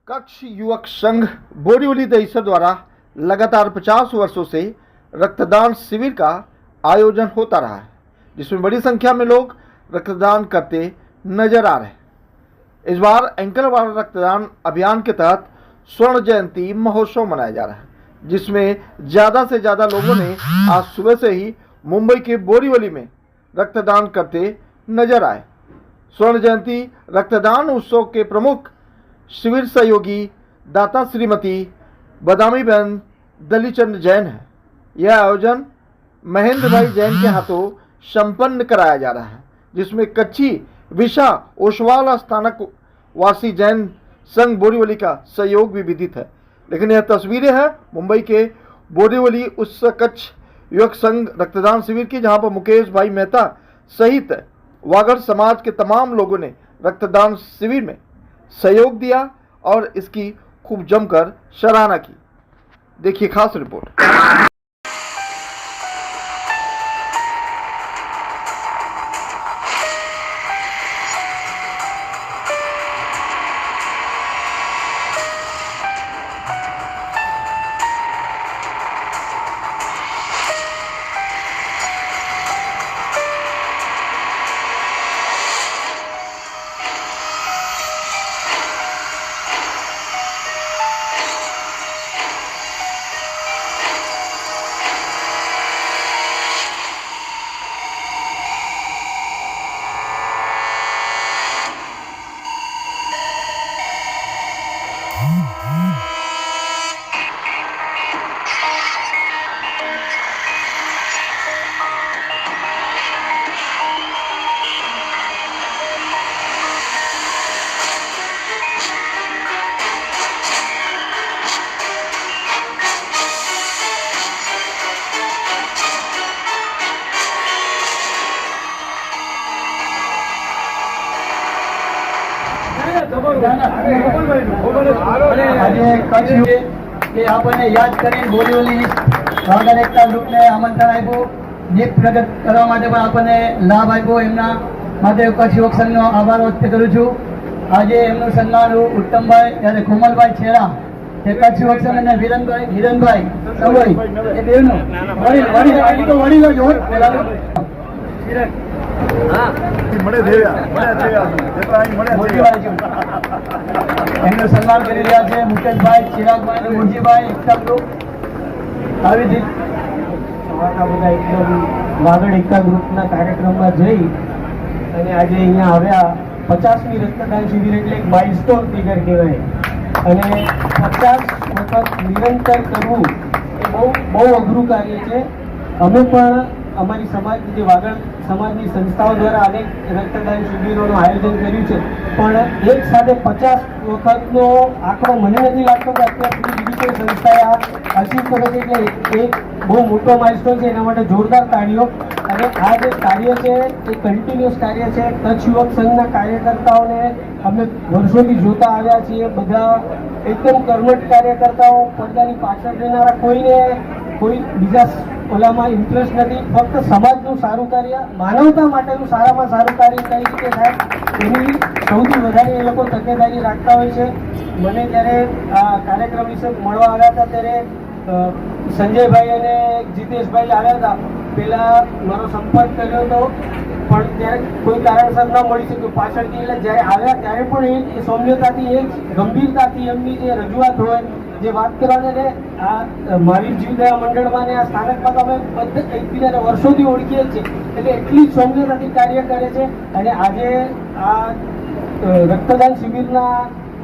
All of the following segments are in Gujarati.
कच्छ युवक संघ बोरीवली दहिसर द्वारा लगातार 50 वर्षों से रक्तदान शिविर का आयोजन होता रहा है, जिसमें बड़ी संख्या में लोग रक्तदान करते नजर आ रहे हैं। इस बार एंकरवाड़ा रक्तदान अभियान के तहत स्वर्ण जयंती महोत्सव मनाया जा रहा है, जिसमें ज़्यादा से ज़्यादा लोगों ने आज सुबह से ही मुंबई के बोरीवली में रक्तदान करते नजर आए। स्वर्ण जयंती रक्तदान उत्सव के प्रमुख शिविर सहयोगी दाता श्रीमती बदामी बहन दलीचंद जैन है। यह आयोजन महेंद्र भाई जैन के हाथों संपन्न कराया जा रहा है, जिसमें कच्ची विशा ओसवाल स्थानक वासी जैन संघ बोरीवली का सहयोग भी विदित है। लेकिन यह तस्वीरें हैं मुंबई के बोरीवली उस कच्छ युवक संघ रक्तदान शिविर की, जहां पर मुकेश भाई मेहता सहित वागड़ समाज के तमाम लोगों ने रक्तदान शिविर में सहयोग दिया और इसकी खूब जमकर सराहना की। देखिए खास रिपोर्ट। આપણને યાદ કરીને બોરીવલી વાગડ એકતા ગ્રુપને આમંત્રણ આપ્યું, દીપ પ્રગટ કરવા માટે પણ આપણને લાભ આપ્યો, એમના માટે કચ્છ યુવક સંઘનો આભાર વ્યક્ત કરું છું। આજે એમનું સન્માન ઉત્તમભાઈ અને કોમલભાઈ છેડા એ કચ્છ યુવક સંઘ અને હિરણભાઈ સંગોઈ એ બેવનું વડીલો જ હોત એમનું સન્માન કરી રહ્યા છે મુકેશભાઈ, ચિરાગભાઈ, મુરજીભાઈ એકતા ગ્રુપ આવી રીતે સવારના બધા એકદમ વાગડ એકતા ગ્રુપના કાર્યક્રમમાં જઈ અને આજે અહીંયા આવ્યા। 50મી રક્તદાન શિબિર એટલે એક માઇલસ્ટોન ફિગર કહેવાય અને 50 વખત નિરંતર કરવું એ બહુ અઘરું કાર્ય છે। અમે પણ અમારી સમાજની જે વાગડ સમાજની સંસ્થાઓ દ્વારા અનેક રક્તદાન શિબિરોનું આયોજન કર્યું છે, પણ એક સાથે 50 વખતનો આંકડો મને નથી લાગતો કે અત્યાર સુધી બીજી કોઈ સંસ્થાએ આ અચીવ કર્યો છે, એટલે એક બહુ મોટો માઇલસ્ટોન છે। એના માટે જોરદાર તાળીઓ। અને આ જે કાર્ય છે એ કન્ટિન્યુઅસ કાર્ય છે। કચ્છ યુવક સંઘના કાર્યકર્તાઓને અમે વર્ષોથી જોતા આવ્યા છીએ, બધા એકદમ કર્મઠ કાર્યકર્તાઓ, પડદાની પાછળ રહેનારા, કોઈ બીજા ઓલામાં ઇન્ટરેસ્ટ નથી, ફક્ત સમાજનું સારું કાર્ય, માનવતા માટેનું સારામાં સારું કાર્ય કઈ રીતે થાય એની સૌથી વધારે એ લોકો તકેદારી રાખતા હોય છે। મને જ્યારે આ કાર્યક્રમ વિશે મળવા આવ્યા હતા ત્યારે સંજયભાઈ અને જીતેશભાઈ આવ્યા હતા, પહેલા મારો સંપર્ક કર્યો હતો પણ ત્યારે કોઈ કારણસર ન મળી શક્યું પાછળથી। એટલે જ્યારે આવ્યા ત્યારે પણ એ સૌમ્યતાથી, એ ગંભીરતાથી એમની જે રજૂઆત હોય, જે વાત કરવાને આ મહાવીર જીવદયા મંડળમાં ને આ સ્થાનકમાં તો અમે બધા એકબીજાને વર્ષોથી ઓળખીએ છીએ, એટલે એટલી જ સૌમ્યતાથી કાર્ય કરે છે। અને આજે આ રક્તદાન શિબિરના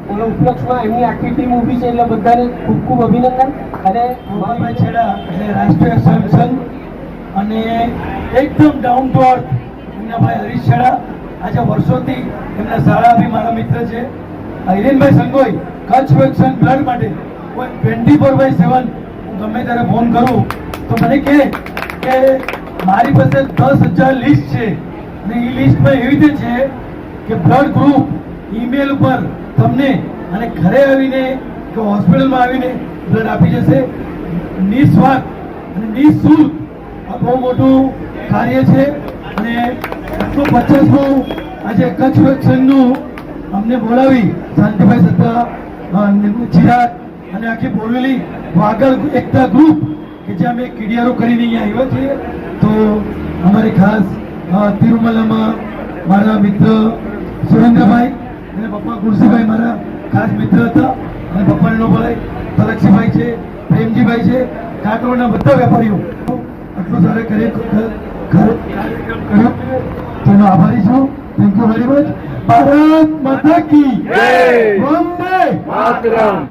ઉપલક્ષમાં એમની આખી ટીમ ઊભી છે, એટલે બધાને ખૂબ ખૂબ અભિનંદન। અને મોહનભાઈ છેડા એટલે રાષ્ટ્રીય સંઘ અને એકદમ ડાઉન ટુ અર્થ એમના ભાઈ હરીશ છેડા, આજે વર્ષોથી એમના સારા બી મારા મિત્ર છે। હિરેનભાઈ સંગોઈ કચ્છ યુવક સંઘ બ્લડ માટે 24/7 હું ગમે ત્યારે ફોન કરું તો મને કહે કે મારી પાસે 10,000 લિસ્ટ છે અને એ લિસ્ટમાં એવી રીતે છે કે બ્લડ ગ્રુપ ઈમેલ ઉપર તમને અને ઘરે આવીને કે હોસ્પિટલમાં આવીને બ્લડ આપી જશે નિસ્વાર્થ અને નિઃશુલ્ક। આ બહુ મોટું કાર્ય છે અને 150મું આજે કચ્છ સંઘનું અમને બોલાવી શાંતિભાઈ સત્તા ચિરાગ અને આખી બોરેલી વાગડ એકતા ગ્રુપ કે જે અમે કીડિયારો કરીને અહીંયા આવ્યા છીએ. તો અમારે ખાસ તિરુમલામાં મારા મિત્ર સુરેન્દ્રભાઈ અને પપ્પા ગુરસીભાઈ મારા ખાસ મિત્ર હતા, અને પપ્પાનો ભાઈ તલક્ષીભાઈ છે, પ્રેમજીભાઈ છે, કાંકરોના બધા વેપારીઓ આટલું સારા કર્યો તેનો આભારી છું. Thank you very much. Bharat માતા કી જય. વંદે માતરમ.